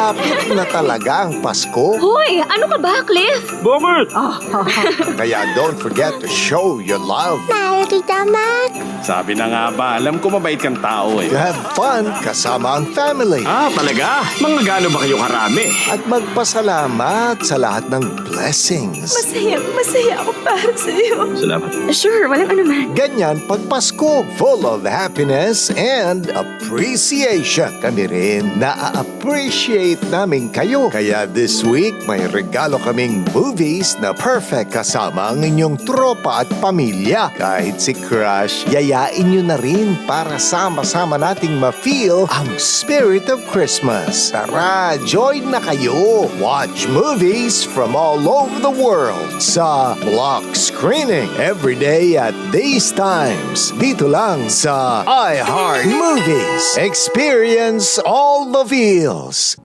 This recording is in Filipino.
malapit na talaga ang Pasko. Hoy, ano ka ba, Cliff? Bakit? Kaya don't forget to show your love. Mahal kita, Mac. Sabi na nga ba, alam ko mabait kang tao eh. To have fun kasama ang family. Ah, talaga? Mga gaano ba kayo karami? At magpasalamat sa lahat ng blessings. Masaya ako para sa'yo. Salamat. Sure, walang anuman. Ganyan pag Pasko, full of happiness and appreciation. Kami rin na-appreciate namin kayo. Kaya this week, may regalo kaming movies na perfect kasama ang inyong tropa at pamilya. Kahit si Crush, yayain nyo na rin para sama-sama nating ma-feel ang spirit of Christmas. Tara, join na kayo. Watch movies from all over the world sa Block Screening every day at these times. Dito lang sa iHeart Movies. Experience all the feels.